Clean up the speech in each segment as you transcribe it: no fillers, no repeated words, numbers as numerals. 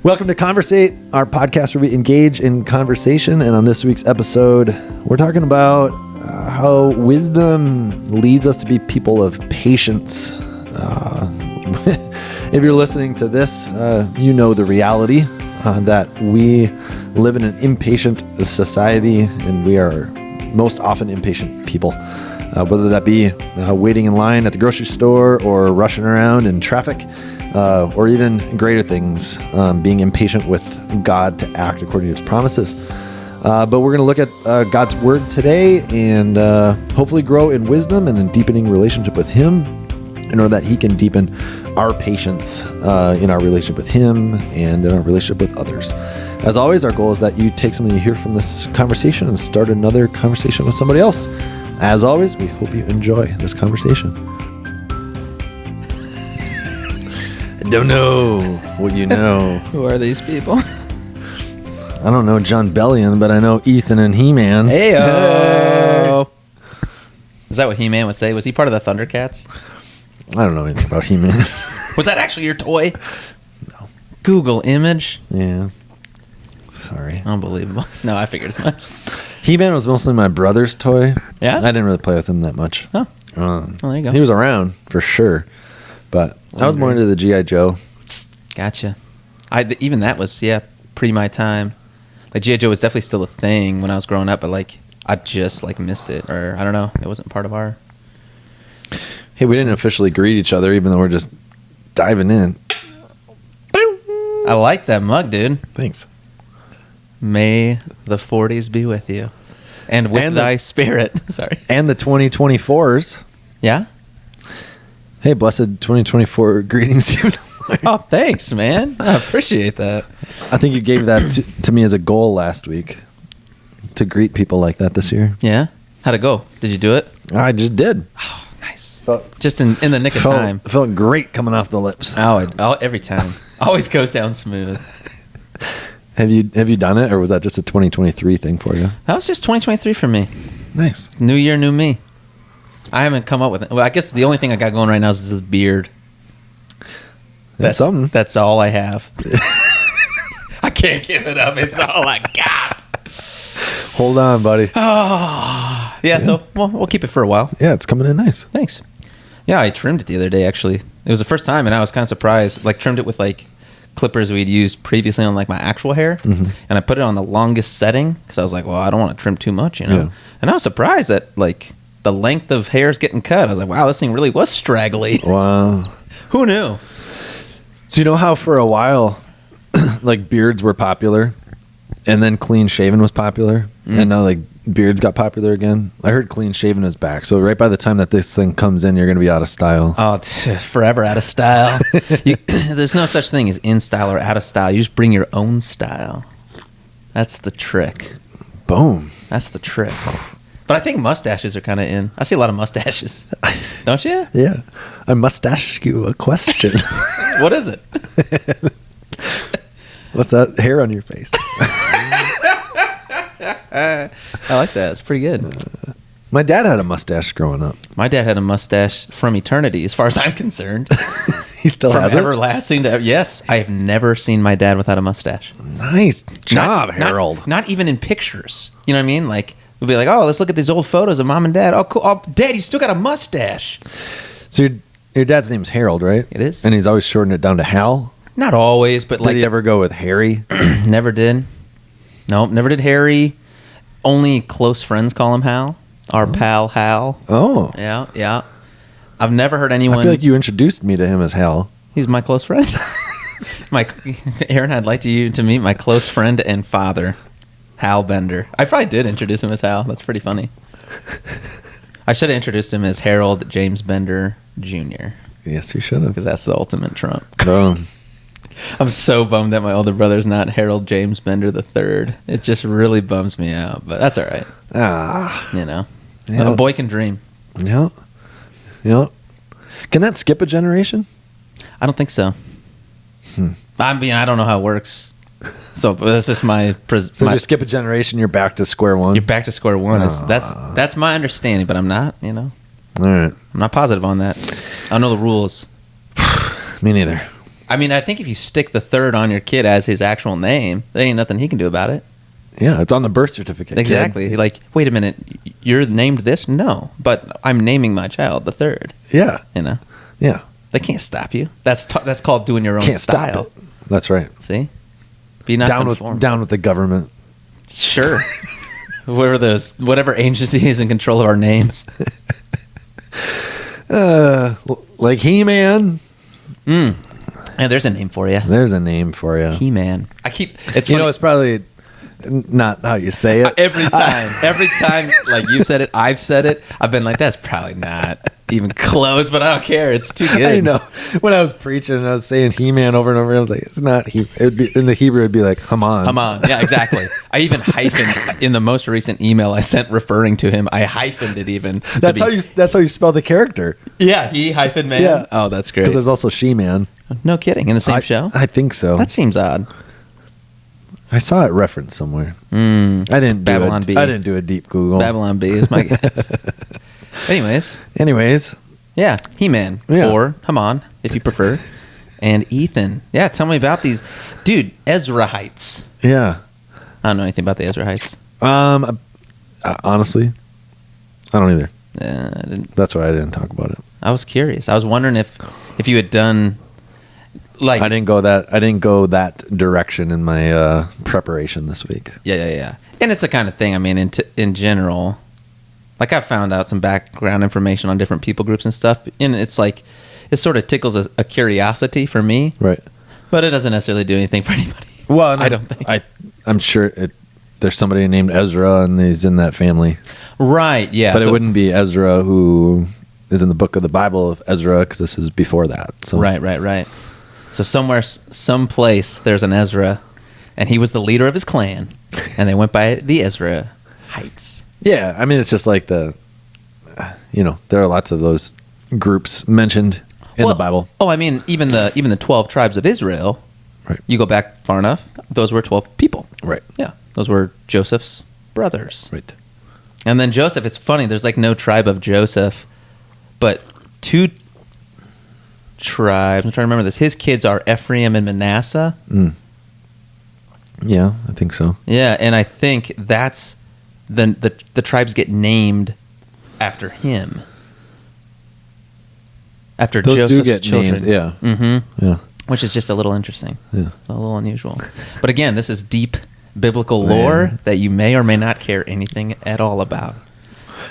Welcome to Conversate, our podcast where we engage in conversation. And on this week's episode, we're talking about how wisdom leads us to be people of patience. If you're listening to this, you know the reality that we live in an impatient society, and we are most often impatient people. Whether that be waiting in line at the grocery store or rushing around in traffic, or even greater things, being impatient with God to act according to his promises. But we're going to look at God's word today and hopefully grow in wisdom and in deepening relationship with him in order that he can deepen our patience in our relationship with him and in our relationship with others. As always, our goal is that you take something you hear from this conversation and start another conversation with somebody else. As always, we hope you enjoy this conversation. I don't know what you know. Who are these people? I don't know John Bellion, but I know Ethan and Heman. Hey-o. Is that what He-Man would say? Was he part of the Thundercats? I don't know anything about Heman. Was that actually your toy? No. Google image? Yeah. Sorry. Unbelievable. No, I figured as much. He-Man was mostly my brother's toy. Yeah? I didn't really play with him that much. Oh. Well, there you go. He was around, for sure. But I was more into the G.I. Joe. Gotcha. Even that was, pre my time. Like, G.I. Joe was definitely still a thing when I was growing up, but, like, I just, like, missed it. Or, I don't know. It wasn't part of our... Hey, we didn't officially greet each other, even though we're just diving in. I like that mug, dude. Thanks. May the 40s be with you. And with thy spirit. Sorry. And the 2024s. Yeah? Hey, blessed 2024 greetings to you. Oh, thanks, man. I appreciate that. I think you gave that to me as a goal last week, to greet people like that this year. Yeah? How'd it go? Did you do it? I just did. Oh, nice. Just in the nick of time. Felt great coming off the lips. Oh, every time. Always goes down smooth. Have you done it, or was that just a 2023 thing for you? That was just 2023 for me. Nice. New year, new me. I haven't come up with it. Well, I guess the only thing I got going right now is this beard. That's something. That's all I have. I can't give it up. It's all I got. Hold on, buddy. Oh, yeah. So we'll keep it for a while. Yeah, it's coming in nice. Thanks. Yeah, I trimmed it the other day, actually. It was the first time, and I was kind of surprised. Like, trimmed it with, like, clippers we'd used previously on, like, my actual hair. Mm-hmm. And I put it on the longest setting because I was like, well, I don't want to trim too much, you know? Yeah. And I was surprised that, like, the length of hair's getting cut. I was like, wow, this thing really was straggly. Wow. Who knew? So you know how for a while, like, beards were popular, and then clean shaven was popular, and now, like, beards got popular again? I heard clean shaven is back. So right by the time that this thing comes in, you're going to be out of style. Oh, it's forever out of style. There's no such thing as in style or out of style. You just bring your own style. That's the trick. Boom. That's the trick. But I think mustaches are kind of in. I see a lot of mustaches. Don't you? Yeah. I must ask you a question. What is it? What's that hair on your face? I like that. It's pretty good. My dad had a mustache growing up. My dad had a mustache from eternity, as far as I'm concerned. He still has it? From everlasting to... Yes. I have never seen my dad without a mustache. Nice job, Harold. Not even in pictures. You know what I mean? Like, we'll be like, oh, let's look at these old photos of mom and dad. Oh, cool. Oh, Dad, you still got a mustache. So your dad's name's Harold, right? It is. And he's always shortened it down to Hal? Not always, but like... Did he ever go with Harry? Never did. Nope, never did Harry. Only close friends call him Hal. Our pal Hal. Oh. Yeah. I've never heard anyone... I feel like you introduced me to him as Hal. He's my close friend. Aaron, I'd like you to meet my close friend and father, Hal Bender. I probably did introduce him as Hal. That's pretty funny. I should have introduced him as Harold James Bender Jr. Yes, you should have. Because that's the ultimate Trump. Oh. I'm so bummed that my older brother's not Harold James Bender III. It just really bums me out, but that's all right. You know, a boy can dream. Yeah. Can that skip a generation? I don't think so. I mean, I don't know how it works. So that's just my... So you skip a generation, you're back to square one? You're back to square one. That's my understanding, but I'm not, you know. All right. I'm not positive on that. I don't know the rules. Me neither. I mean, I think if you stick the third on your kid as his actual name, there ain't nothing he can do about it. Yeah, it's on the birth certificate. Exactly. Kid. Like, wait a minute, you're named this? No, but I'm naming my child the third. Yeah. You know? Yeah. They can't stop you. That's called doing your own Can't style. stop it. That's right. See? Be not Down conform. with the government. Sure. Whatever agency is in control of our names. Like He-Man. Yeah, there's a name for you. There's a name for you. He-Man. It's You funny. know, it's probably not how you say it. Every time, like you said it, I've said it. I've been like, that's probably not even close, but I don't care. It's too good. I know. When I was preaching and I was saying He-Man over and over, I was like, it's not He. It would be in the Hebrew. It'd be like Haman. Haman. Yeah, exactly. I even hyphened in the most recent email I sent referring to him. I hyphened it even. That's how you spell the character. Yeah, he hyphen man. Yeah. Oh, that's great. Because there's also She-Man. No kidding. In the same show? I think so. That seems odd. I saw it referenced somewhere. I didn't Babylon B. I didn't do a deep Google. Babylon B is my guess. Anyways, yeah, He-Man or Haman, if you prefer, and Ethan. Yeah, tell me about these, dude. Ezrahites. Yeah. I don't know anything about the Ezrahites. Honestly, I don't either. I didn't. That's why I didn't talk about it. I was curious. I was wondering if you had done like I didn't go that direction in my preparation this week. Yeah. And it's the kind of thing. I mean, in general, like I found out some background information on different people groups and stuff, and it's like it sort of tickles a curiosity for me, Right. but it doesn't necessarily do anything for anybody. Well, I don't think. I'm sure there's somebody named Ezra and he's in that family. Right. Yeah. But it wouldn't be Ezra who is in the book of the Bible of Ezra because this is before that. So. Right. So someplace, there's an Ezra, and he was the leader of his clan, and they went by the Ezra Heights. Yeah, I mean, it's just like there are lots of those groups mentioned in the Bible. Oh, I mean, even the 12 tribes of Israel. Right. You go back far enough; those were 12 people. Right. Yeah, those were Joseph's brothers. Right. And then Joseph. It's funny. There's like no tribe of Joseph, but two tribes. I'm trying to remember this. His kids are Ephraim and Manasseh. Yeah, I think so. Yeah, and I think that's the tribes get named after him. After Those Joseph's do get children. named. Yeah. Mm-hmm. Yeah. Which is just a little interesting. Yeah. A little unusual. But again, this is deep biblical lore that you may or may not care anything at all about.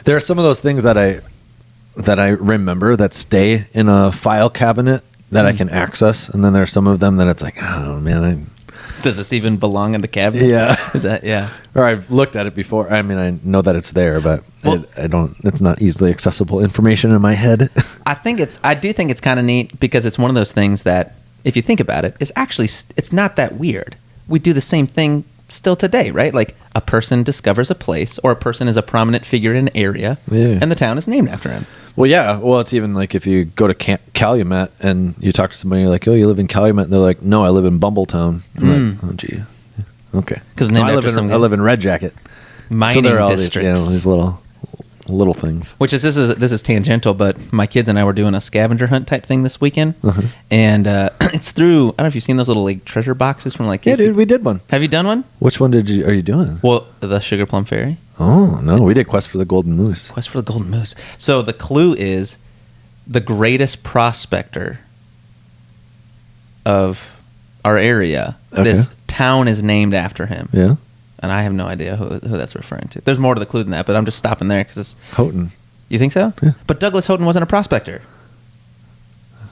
There are some of those things that I remember that stay in a file cabinet that I can access, and then there's some of them that it's like, oh man, Does this even belong in the cabinet? Yeah. Is that or I've looked at it before. I mean, I know that it's there, but it's not easily accessible information in my head. I do think it's kind of neat because it's one of those things that, if you think about it, it's not that weird. We do the same thing still today, right? Like a person discovers a place, or a person is a prominent figure in an area, and the town is named after him. Well, yeah. Well, it's even like if you go to Calumet and you talk to somebody, you're like, oh, you live in Calumet? And they're like, no, I live in Bumbletown. I'm like, oh, gee. Okay. Because I live in Red Jacket. Mining districts. These little things. Which is this is tangential, but my kids and I were doing a scavenger hunt type thing this weekend, and it's through. I don't know if you've seen those little like treasure boxes from like. Yeah, dude, we did one. Have you done one? Which one are you doing? Well, the Sugar Plum Fairy. Oh no, we did Quest for the Golden Moose. Quest for the Golden Moose. So the clue is the greatest prospector of our area. Okay. This town is named after him. Yeah. And I have no idea who that's referring to. There's more to the clue than that, but I'm just stopping there because it's Houghton. You think so? Yeah. But Douglas Houghton wasn't a prospector.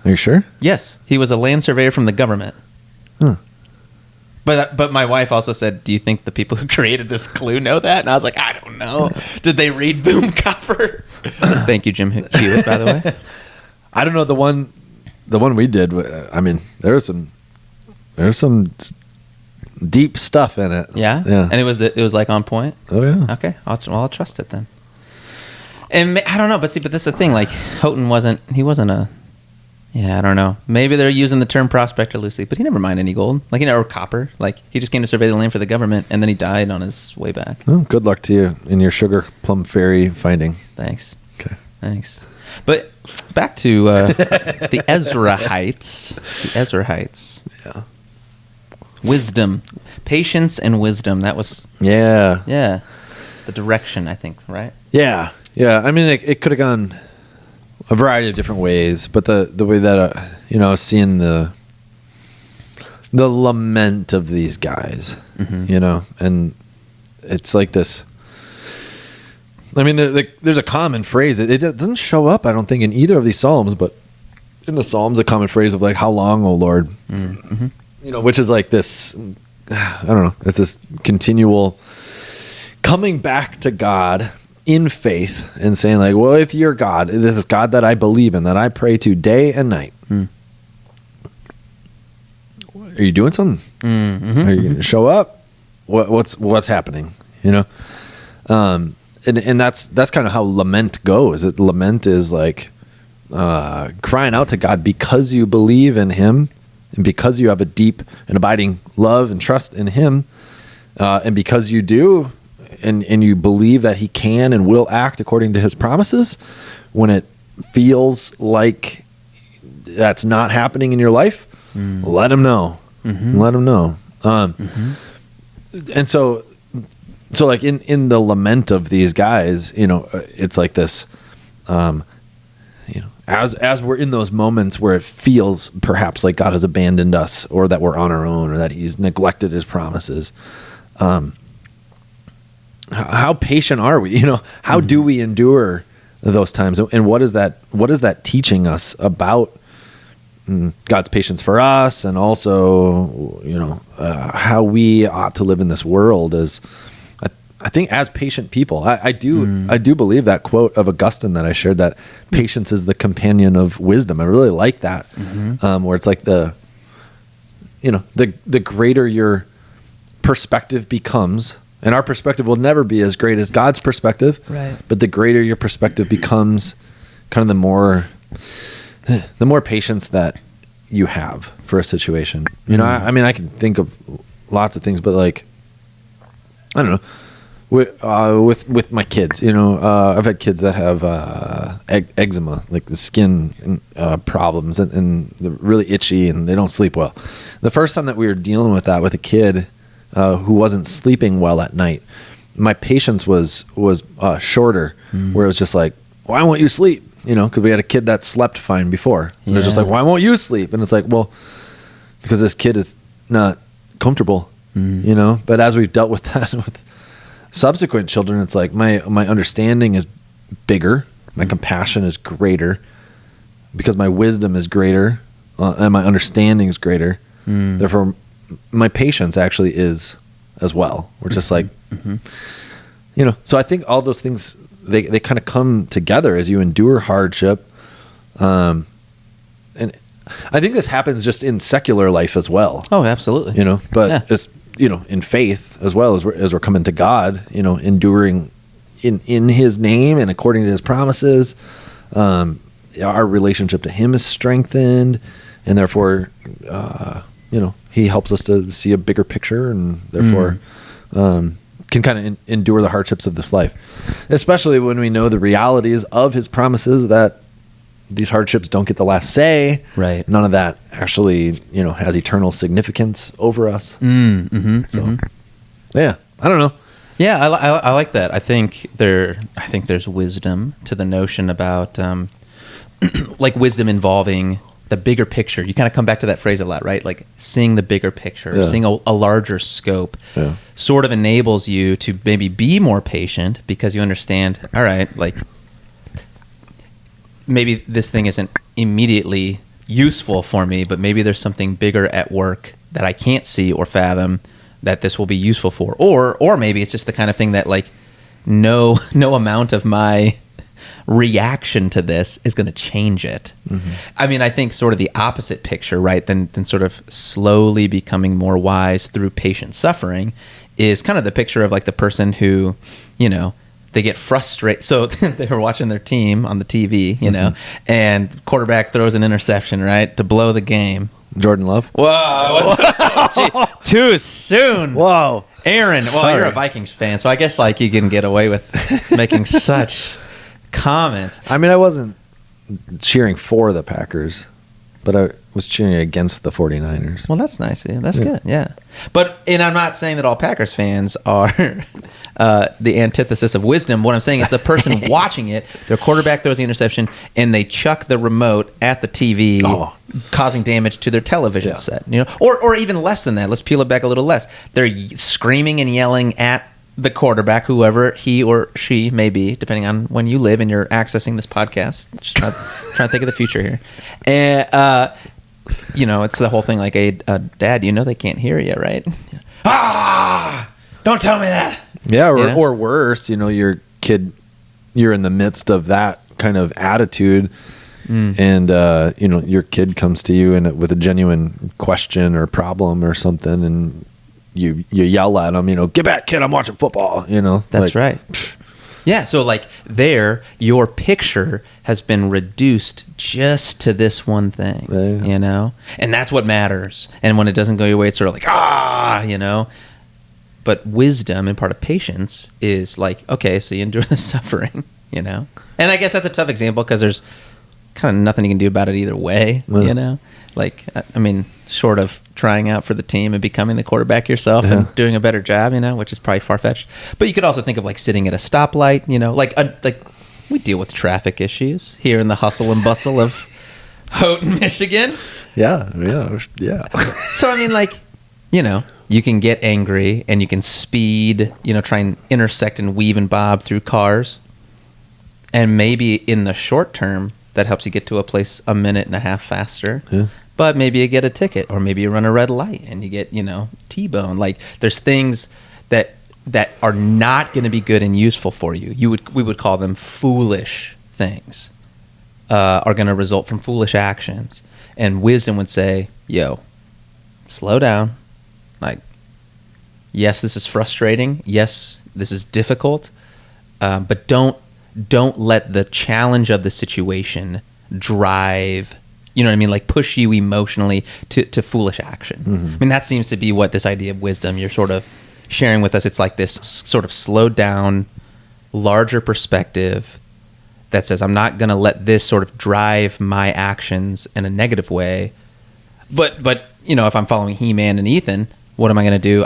Are you sure? Yes, he was a land surveyor from the government. Huh. But my wife also said, "Do you think the people who created this clue know that?" And I was like, "I don't know. Did they read Boom Copper?" Thank you, Jim Hewitt, by the way. I don't know the one we did. I mean, there's some deep stuff in it. Yeah. And it was like on point. Oh yeah. Okay, I'll trust it then. And I don't know, but this is the thing. Like Houghton wasn't a. Yeah, I don't know. Maybe they're using the term prospector loosely, but he never mined any gold, or copper. Like he just came to survey the land for the government, and then he died on his way back. Oh, good luck to you in your Sugar Plum Fairy finding. Thanks. Okay. Thanks. But back to the Ezrahites. The Ezrahites. Yeah. Wisdom. Patience and wisdom. That was... Yeah. Yeah. The direction, I think, right? Yeah. Yeah. I mean, it could have gone a variety of different ways, but the way that, I was seeing the lament of these guys, and it's like this. I mean, there's a common phrase. It doesn't show up, I don't think, in either of these Psalms, but in the Psalms, a common phrase of like, how long, O Lord? Mm-hmm. Which is like this, I don't know, it's this continual coming back to God in faith and saying like, well, if you're God, this is God that I believe in, that I pray to day and night. Are you doing something? Mm-hmm. Are you going to show up? What's happening? And that's kind of how lament goes. Lament is like crying out to God because you believe in Him, and because you have a deep and abiding love and trust in Him, and because you do, and you believe that He can and will act according to His promises. When it feels like that's not happening in your life, let Him know. Mm-hmm. Let Him know. And so like in the lament of these guys, it's like this, as we're in those moments where it feels perhaps like God has abandoned us, or that we're on our own, or that He's neglected His promises. How patient are we? How do we endure those times? And what is that teaching us about God's patience for us, and also, how we ought to live in this world as, I think, as patient people. I do believe that quote of Augustine that I shared, that patience is the companion of wisdom. I really like that, where it's like the greater your perspective becomes, and our perspective will never be as great as God's perspective, right? But the greater your perspective becomes, kind of the more patience that you have for a situation. I mean, I can think of lots of things, but like, I don't know, with my kids, I've had kids that have eczema, like the skin problems, and they're really itchy and they don't sleep well. The first time that we were dealing with that with a kid who wasn't sleeping well at night, my patience was shorter, where it was just like, why won't you sleep? Because we had a kid that slept fine before. And it was just like, why won't you sleep? And it's like, well, because this kid is not comfortable, But as we've dealt with that with subsequent children, it's like my understanding is bigger, my compassion is greater, because my wisdom is greater, and my understanding is greater. Therefore, my patience actually is as well. We're just like, so I think all those things, they kind of come together as you endure hardship. And I think this happens just in secular life as well. Oh, absolutely. But it's, in faith as well, as we're coming to God, enduring in His name and according to His promises. Our relationship to Him is strengthened, and therefore, He helps us to see a bigger picture, and therefore can kind of endure the hardships of this life, especially when we know the realities of His promises, that these hardships don't get the last say. Right. None of that actually, has eternal significance over us. Yeah, I don't know. Yeah, I like that. I think there's wisdom to the notion about like wisdom involving the bigger picture. You kind of come back to that phrase a lot, right? Like seeing the bigger picture, seeing a larger scope, sort of enables you to maybe be more patient, because you understand, all right, like maybe this thing isn't immediately useful for me, but maybe there's something bigger at work that I can't see or fathom that this will be useful for. Or maybe it's just the kind of thing that like no amount of my reaction to this is going to change it. I mean, I think sort of the opposite picture, right, than sort of slowly becoming more wise through patient suffering is kind of the picture of like the person who, they get frustrated. So they were watching their team on the TV, and quarterback throws an interception, right, to blow the game. Jordan Love. Whoa. Too soon. Whoa. Aaron, well, you're a Vikings fan, so I guess like you can get away with making such comments. I mean, I wasn't cheering for the Packers, but I was cheering against the 49ers. Well, that's nice. Yeah, that's good. Yeah. And I'm not saying that all Packers fans are the antithesis of wisdom. What I'm saying is the person watching it, their quarterback throws the interception, and they chuck the remote at the TV, causing damage to their television set. Or even less than that. Let's peel it back a little less. They're screaming and yelling at the quarterback, whoever he or she may be, depending on when you live and you're accessing this podcast. Just trying to think of the future here. And, it's the whole thing like, hey, Dad, they can't hear you, right? Don't tell me that. Yeah, or worse, your kid, you're in the midst of that kind of attitude, and, your kid comes to you with a genuine question or problem or something, and you yell at them, get back, kid, I'm watching football, That's right. Yeah, so your picture has been reduced just to this one thing, and that's what matters. And when it doesn't go your way, it's sort of like, But wisdom and part of patience is like, okay, so you endure the suffering, And I guess that's a tough example because there's kind of nothing you can do about it either way, Like, I mean, short of trying out for the team and becoming the quarterback yourself and doing a better job, which is probably far-fetched. But you could also think of like sitting at a stoplight, like we deal with traffic issues here in the hustle and bustle of Houghton, Michigan. Yeah. So, I mean, like, you can get angry and you can speed, try and intersect and weave and bob through cars. And maybe in the short term, that helps you get to a place a minute and a half faster. Yeah. But maybe you get a ticket, or maybe you run a red light and you get, T-bone. Like, there's things that are not going to be good and useful for you. We would call them foolish things, are going to result from foolish actions. And wisdom would say, yo, slow down. Like, yes, this is frustrating. Yes, this is difficult. But don't let the challenge of the situation drive, like push you emotionally to foolish action. Mm-hmm. I mean, that seems to be what this idea of wisdom you're sort of sharing with us. It's like this sort of slowed down, larger perspective that says, I'm not going to let this sort of drive my actions in a negative way. But if I'm following Heman and Ethan, what am I going to do?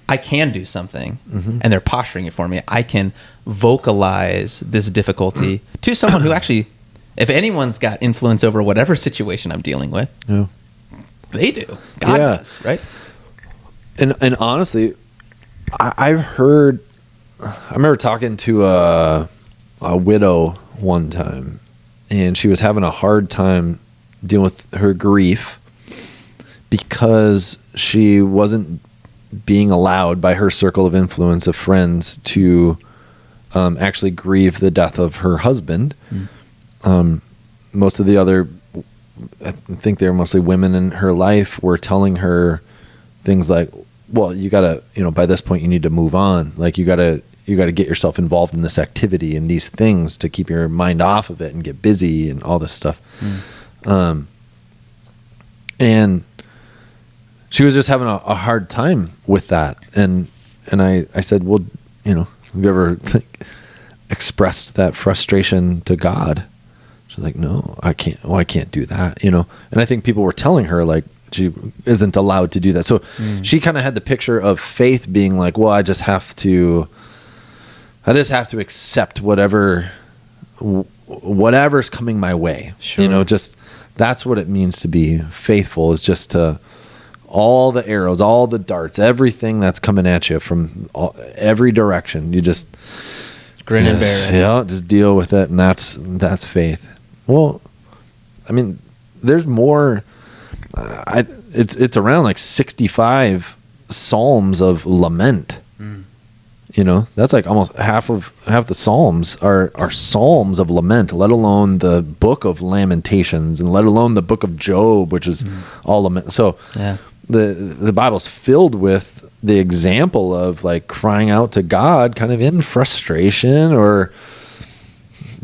I can do something, and they're posturing it for me. I can vocalize this difficulty to someone who actually, if anyone's got influence over whatever situation I'm dealing with, they do. God does, right? And honestly, I remember talking to a widow one time, and she was having a hard time dealing with her grief because she wasn't being allowed by her circle of influence of friends to actually grieve the death of her husband. Most of the other, I think they were mostly women in her life, were telling her things like, well, you gotta, by this point you need to move on. Like you gotta get yourself involved in this activity and these things to keep your mind off of it and get busy and all this stuff. And she was just having a hard time with that. And I said, well, have you ever expressed that frustration to God? She's like, no, I can't. Well, I can't do that, And I think people were telling her like she isn't allowed to do that. So she kind of had the picture of faith being like, well, I just have to accept whatever's coming my way. Sure. Just that's what it means to be faithful, is just to all the arrows, all the darts, everything that's coming at you from every direction. You just grin and bear it. Yeah, just deal with it, and that's faith. Well, I mean, there's more. It's around like 65 psalms of lament. That's like almost half the psalms are psalms of lament, let alone the book of Lamentations, and let alone the book of Job, which is all lament. So the Bible's filled with the example of like crying out to God kind of in frustration or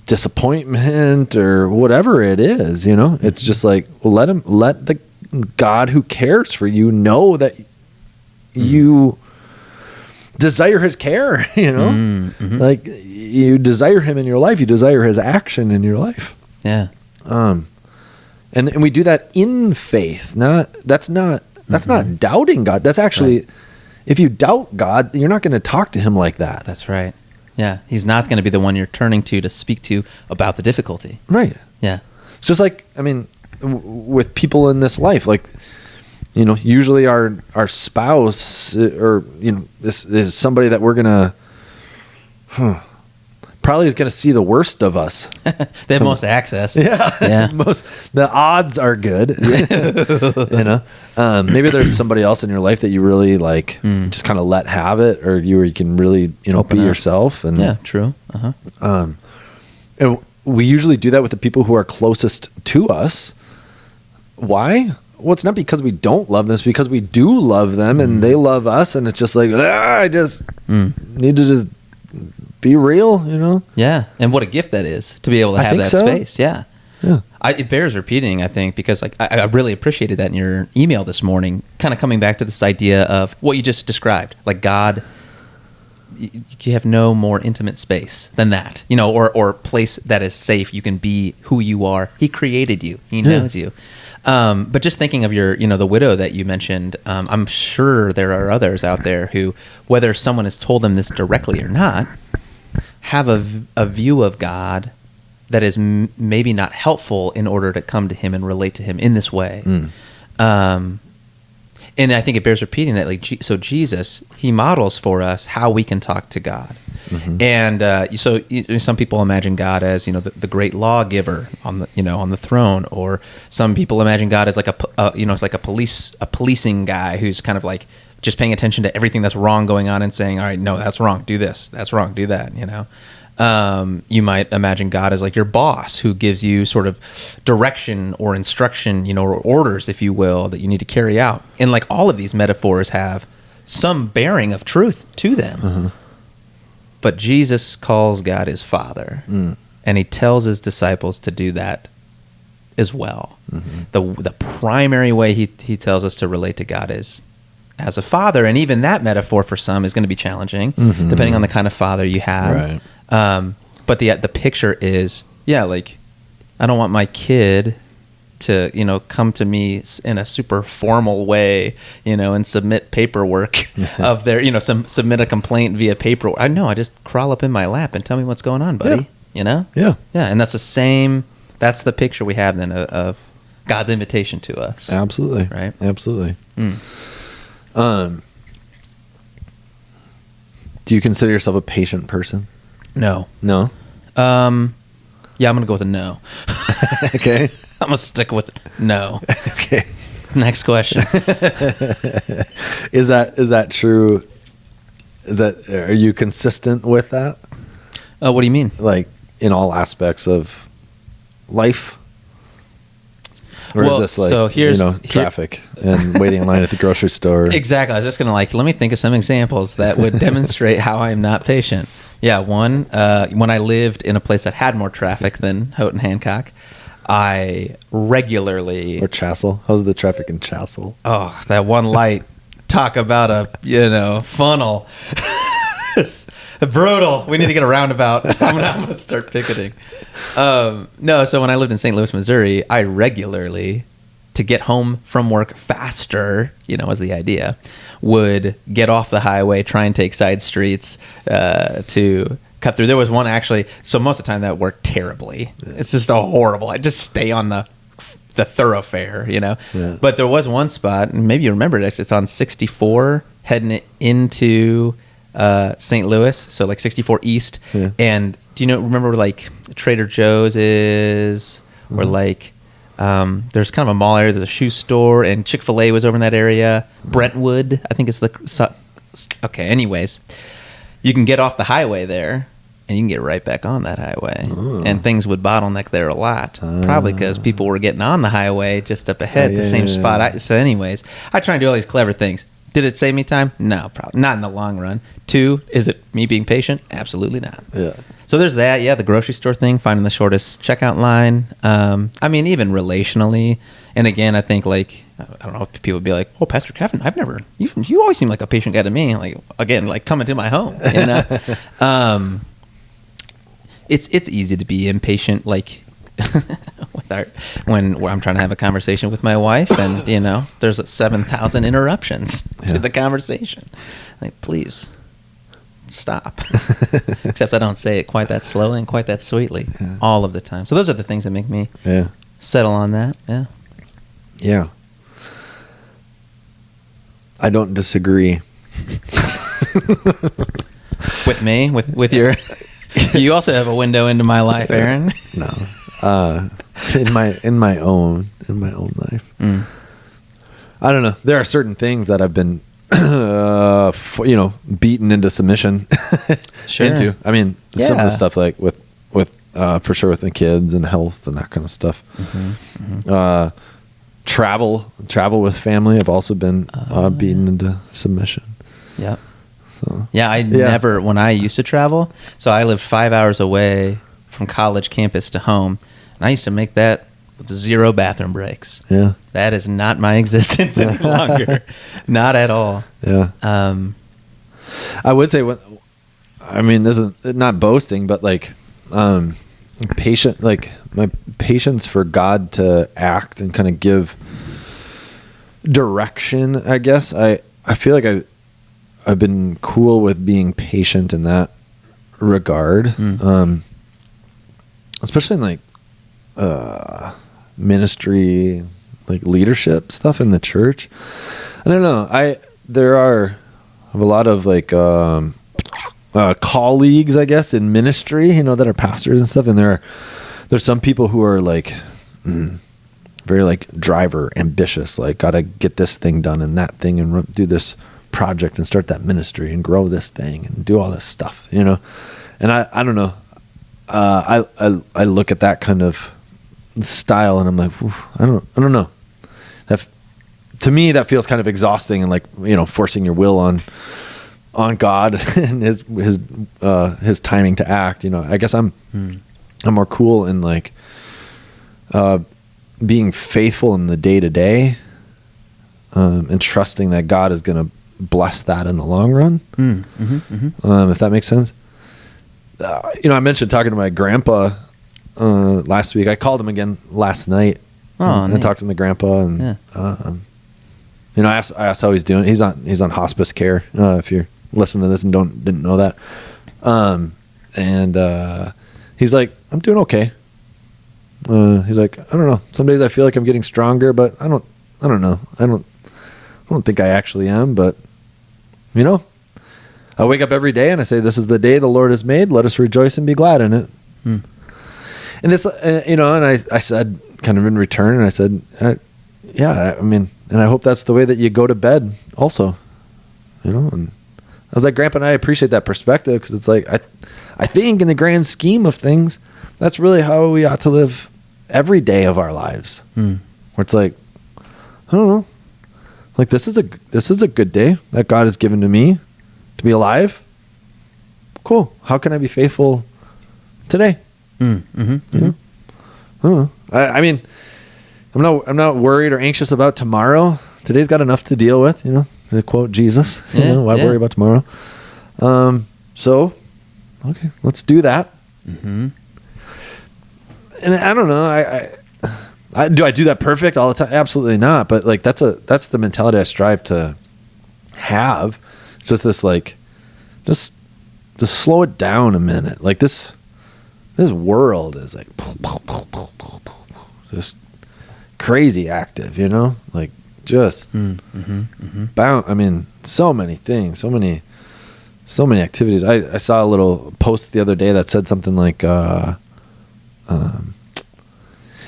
disappointment or whatever it is, It's just like, let the God who cares for you know that you desire his care, like you desire him in your life, you desire his action in your life. Yeah. And we do that in faith. That's not doubting God. That's actually, Right. if you doubt God, you're not going to talk to him like that. That's right. Yeah. He's not going to be the one you're turning to speak to about the difficulty. Right. Yeah. It's just like, I mean, with people in this life, like, usually our spouse or, this is somebody that we're going to, probably is going to see the worst of us. They have most access. Yeah. Yeah. The odds are good. Maybe there's somebody else in your life that you really like, just kind of let have it, or you can really, Open be up. yourself. And Yeah, true. Uh-huh. and we usually do that with the people who are closest to us. Why? Well, it's not because we don't love them. It's because we do love them and they love us. And it's just like, I just need to just be real, Yeah. And what a gift that is to be able to I have think that so. space. Yeah. Yeah. It bears repeating, I think, because I really appreciated that in your email this morning, kind of coming back to this idea of what you just described. Like God, you have no more intimate space than that, or place that is safe. You can be who you are. He created you. He knows you. But just thinking of your, the widow that you mentioned, I'm sure there are others out there who, whether someone has told them this directly or not, have a view of God that is maybe not helpful in order to come to him and relate to him in this way. And I think it bears repeating that, so Jesus, he models for us how we can talk to God. And so some people imagine God as, the great lawgiver on the throne, or some people imagine God as like it's like a policing guy who's kind of like just paying attention to everything that's wrong going on and saying, all right, no, that's wrong, do this, that's wrong, do that, You might imagine God as like your boss who gives you sort of direction or instruction, or orders, if you will, that you need to carry out. And like all of these metaphors have some bearing of truth to them. But Jesus calls God his Father, and he tells his disciples to do that as well. The primary way he tells us to relate to God is as a father, and even that metaphor for some is going to be challenging, depending on the kind of father you have. Right. But the picture is, like, I don't want my kid to, come to me in a super formal way, and submit paperwork of their, submit a complaint via paper. I know, I just crawl up in my lap and tell me what's going on, buddy. Yeah. Yeah. And that's that's the picture we have then of God's invitation to us. Absolutely. Right. Absolutely. Do you consider yourself a patient person? No. No? Yeah, I'm going to go with a no. Okay. I'm going to stick with no. Okay. Next question. Is that true? Are you consistent with that? What do you mean? Like in all aspects of life? Or Well, is this like, so here's- traffic and waiting in line at the grocery store? Exactly. I was just going to let me think of some examples that would demonstrate how I'm not patient. Yeah, one, when I lived in a place that had more traffic than Houghton Hancock, I regularly... Or Chassel? How's the traffic in Chassel? Oh, that one light. Talk about a, funnel. It's brutal. We need to get a roundabout. I'm going to start picketing. No, so when I lived in St. Louis, Missouri, I regularly, to get home from work faster, was the idea, would get off the highway, try and take side streets to cut through. There was one actually, so most of the time that worked terribly. It's just horrible. I just stay on the thoroughfare, Yeah. But there was one spot, and maybe you remember this, it's on 64 heading into St. Louis, so like 64 East. Yeah. And do you remember where like Trader Joe's is, or like there's kind of a mall area, there's a shoe store, and Chick-fil-A was over in that area. Brentwood, I think it's okay, anyways, you can get off the highway there and you can get right back on that highway. And things would bottleneck there a lot, probably because people were getting on the highway just up ahead, the same spot. So anyways, I try and do all these clever things. Did it save me time? No, probably not in the long run. 2, is it me being patient? Absolutely not. Yeah. So there's that. Yeah, the grocery store thing, finding the shortest checkout line. I mean, even relationally. And again, I think I don't know if people would be like, "Oh, Pastor Kevin, you always seem like a patient guy to me." Like coming to my home, It's easy to be impatient, with when I'm trying to have a conversation with my wife, and there's 7,000 interruptions to the conversation. Like, please stop. Except I don't say it quite that slowly and quite that sweetly all of the time. So those are the things that make me settle on that. Yeah. I don't disagree. With me, with your, you also have a window into my life, Aaron. No, in my own life. I don't know. There are certain things that I've been, beaten into submission. Into. I mean, some of the stuff like with for sure with my kids and health and that kind of stuff. Travel with family. I've also been beaten into submission. Yep. So Never, when I used to travel, so I lived 5 hours away from college campus to home, and I used to make that with 0 bathroom breaks. Yeah. That is not my existence any longer. Not at all. Yeah. I would say this is not boasting, but like, patient, like my patience for God to act and kind of give direction, I guess. I feel like I've been cool with being patient in that regard. Especially in like ministry, like leadership stuff in the church. I don't know. I have a lot of like colleagues, I guess, in ministry, that are pastors and stuff, and there's some people who are like very like driver ambitious, like gotta get this thing done and that thing and do this project and start that ministry and grow this thing and do all this stuff, and I don't know. I look at that kind of style and I'm like, I don't know. To me, that feels kind of exhausting and like, forcing your will on God and his timing to act. I guess I'm more cool in like being faithful in the day to day, and trusting that God is going to bless that in the long run. If that makes sense. I mentioned talking to my grandpa last week. I called him again last night and talked to my grandpa, and I asked how he's doing. He's on hospice care. If you're listening to this and didn't know that, and he's like, I'm doing okay. He's like, I don't know. Some days I feel like I'm getting stronger, but I don't know. I don't think I actually am, but I wake up every day and I say, this is the day the Lord has made. Let us rejoice and be glad in it. And it's, and I said kind of in return, and I said, and I hope that's the way that you go to bed also, and I was like, Grandpa, and I appreciate that perspective, because it's like, I think in the grand scheme of things, that's really how we ought to live every day of our lives. Where it's like, I don't know, like this is a good day that God has given to me to be alive. Cool. How can I be faithful today? I don't know. I mean, I'm not worried or anxious about tomorrow. Today's got enough to deal with, to quote Jesus. Why worry about tomorrow? So, okay, let's do that. And I don't know. I do that perfect all the time? Absolutely not. But like that's the mentality I strive to have. It's just this like, just slow it down a minute. Like this world is like just crazy active, like just bound. I mean, so many things, so many activities. I saw a little post the other day that said something like,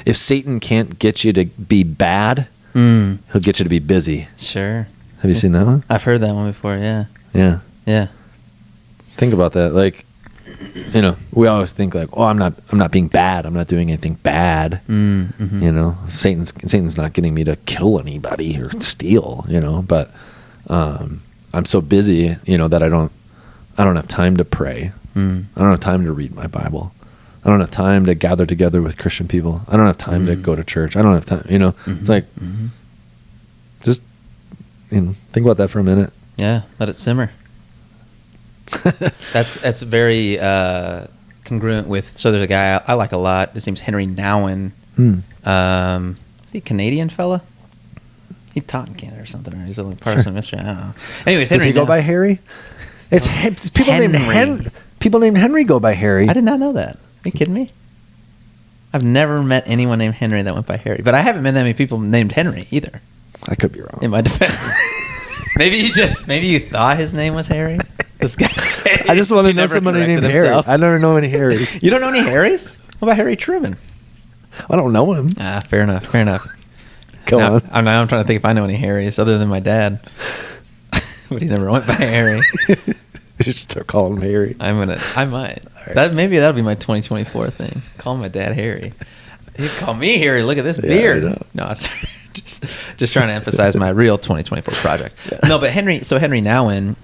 if Satan can't get you to be bad, he'll get you to be busy. Sure. Have you seen that one? I've heard that one before. Yeah. Yeah. Think about that. Like, we always think like, oh, I'm not being bad. I'm not doing anything bad. Satan's not getting me to kill anybody or steal, but, I'm so busy, that I don't have time to pray. I don't have time to read my Bible. I don't have time to gather together with Christian people. I don't have time to go to church. I don't have time, it's like, just, think about that for a minute. Yeah. Let it simmer. That's very congruent with. So there's a guy I like a lot. His name's Henry Nouwen. Is he a Canadian fella? He taught in Canada or something, or he's a part of some mystery. I don't know. Anyways, Does he go by Harry? It's people named Henry. People named Henry go by Harry. I did not know that. Are you kidding me? I've never met anyone named Henry that went by Harry, but I haven't met that many people named Henry either. I could be wrong. In my defense, maybe you thought his name was Harry. This guy. I just want to know somebody named Harry. I never know any Harrys. You don't know any Harrys? What about Harry Truman? I don't know him. Fair enough. Go on. I'm trying to think if I know any Harrys other than my dad. But he never went by Harry. You should start calling him Harry. I might. Right. Maybe that'll be my 2024 thing. Call my dad Harry. He'd call me Harry. Look at this beard. No, sorry. just trying to emphasize my real 2024 project. Yeah. No, but Henry Nouwen,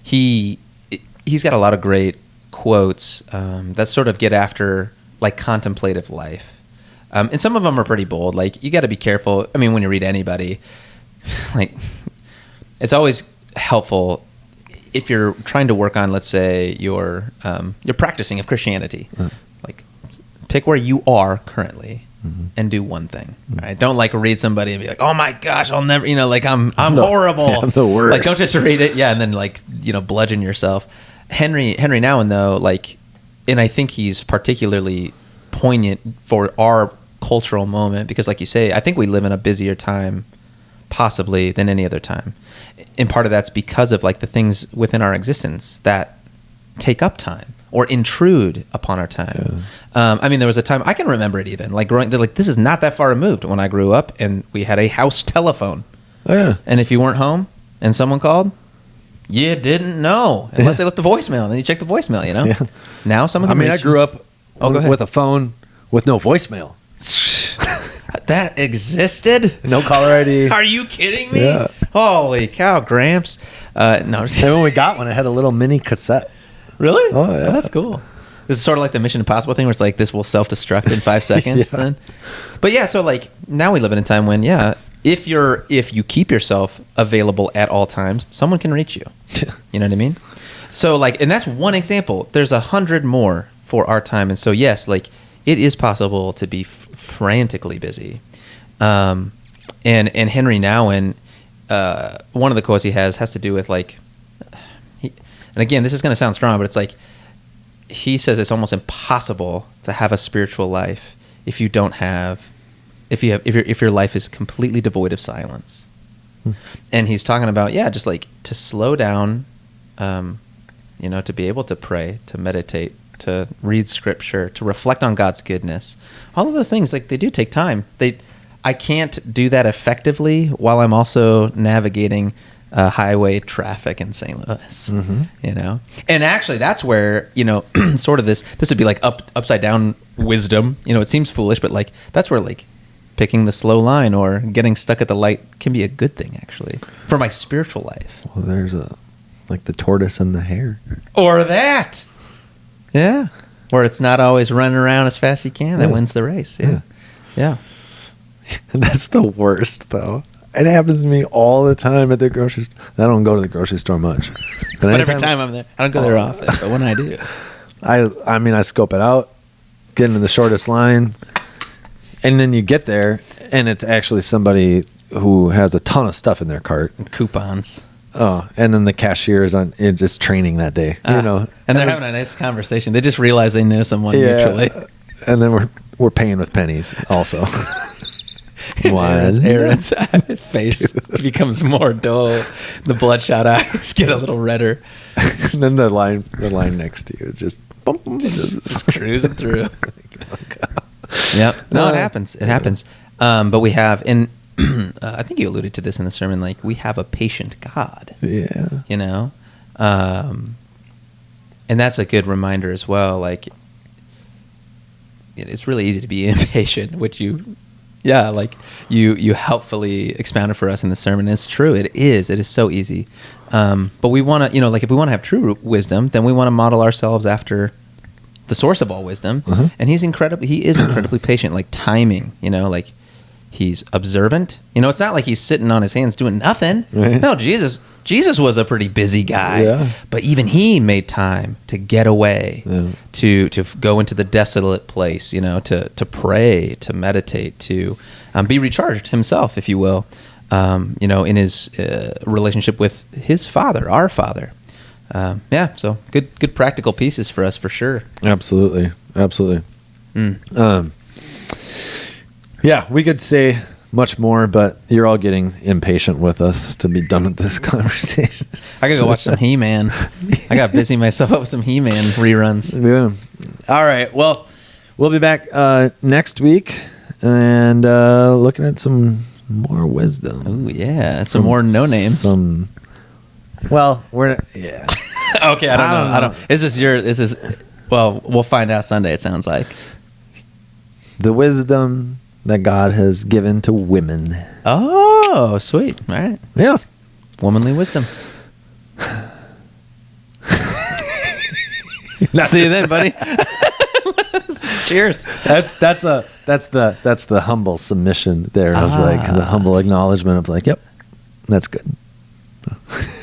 he's got a lot of great quotes that sort of get after like contemplative life. And some of them are pretty bold. Like, you got to be careful. I mean, when you read anybody, like, it's always helpful if you're trying to work on, let's say, your practicing of Christianity. Like, pick where you are currently and do one thing. Right? Don't like read somebody and be like, oh my gosh, I'll never, like I'm horrible. Yeah, I'm the worst. Like, don't just read it. Yeah. And then like, bludgeon yourself. Henry Nouwen though, like, and I think he's particularly poignant for our cultural moment because, like you say, I think we live in a busier time possibly than any other time. And part of that's because of like the things within our existence that take up time or intrude upon our time. Yeah. I mean, there was a time I can remember it even like growing. Like, this is not that far removed when I grew up, and we had a house telephone. Oh, yeah. And if you weren't home and someone called, you didn't know unless they left a voicemail. And then you check the voicemail. Yeah. Now some of them. I grew up with a phone with no voicemail. That existed? No caller ID. Are you kidding me? Yeah. Holy cow, Gramps. No, I'm just kidding. And when we got one, it had a little mini cassette. Really? Oh, yeah. Oh, that's cool. This is sort of like the Mission Impossible thing where it's like, this will self-destruct in 5 seconds. Then. But yeah, so like now we live in a time when, if you keep yourself available at all times, someone can reach you. You know what I mean? So like, and that's one example. There's 100 more for our time. And so yes, like it is possible to be frantically busy. And Henry Nouwen, one of the quotes he has to do with like, and again, this is going to sound strong, but it's like, he says it's almost impossible to have a spiritual life if your life is completely devoid of silence. And he's talking about, just like to slow down, to be able to pray, to meditate, to read scripture, to reflect on God's goodness. All of those things, like, they do take time. I can't do that effectively while I'm also navigating highway traffic in St. Louis, And actually that's where, sort of this would be like upside down wisdom. It seems foolish, but like, that's where like picking the slow line or getting stuck at the light can be a good thing actually for my spiritual life. Well, there's like the tortoise and the hare. Or that. Yeah. Where it's not always running around as fast as you can that wins the race. Yeah. That's the worst though. It happens to me all the time at the grocery store. I don't go to the grocery store much. But every time I'm there, I don't go there often. But when I do, I scope it out, get into the shortest line, and then you get there, and it's actually somebody who has a ton of stuff in their cart. And coupons. Oh, and then the cashier is just training that day, And they're having a nice conversation. They just realize they know someone mutually. And then we're paying with pennies also. Aaron's face becomes more dull. The bloodshot eyes get a little redder. And then the line next to you is just cruising through. Yep. No, it happens. It happens. But we have, and I think you alluded to this in the sermon, like we have a patient God. Yeah. And that's a good reminder as well. Like, it's really easy to be impatient, which you helpfully expounded for us in the sermon. It's true. It is so easy. But we want to, like if we want to have true wisdom, then we want to model ourselves after the source of all wisdom. And he is incredibly patient, like timing, like He's observant. You know, it's not like he's sitting on his hands doing nothing. Right. No, Jesus was a pretty busy guy. Yeah. But even he made time to get away, to go into the desolate place, you know, to pray, to meditate, to be recharged himself, if you will, you know, in his relationship with his Father, our Father. So good practical pieces for us, for sure. Absolutely. Yeah, we could say much more, but you're all getting impatient with us to be done with this conversation. I gotta go watch some He-Man. I got busy myself up with some He-Man reruns. Yeah. All right. Well, we'll be back next week and looking at some more wisdom. Oh yeah, some more no names. Well, yeah. Okay, I don't know. Is this? Well, we'll find out Sunday. It sounds like the wisdom that God has given to women. Oh, sweet. All right. Yeah. Womanly wisdom. See you then, buddy. Cheers. That's the humble submission there of like the humble acknowledgement of like, yep, that's good.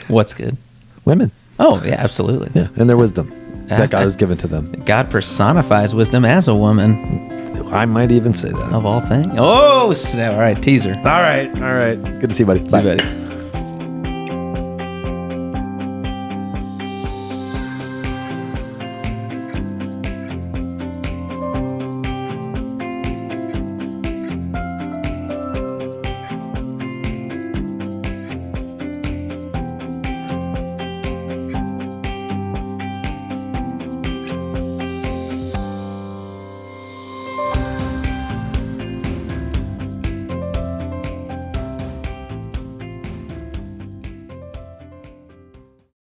What's good? Women. Oh, yeah, absolutely. Yeah, and their wisdom that God has given to them. God personifies wisdom as a woman. I might even say that. Of all things. Oh, snap. All right, teaser. All right. Good to see you, buddy. See you, buddy.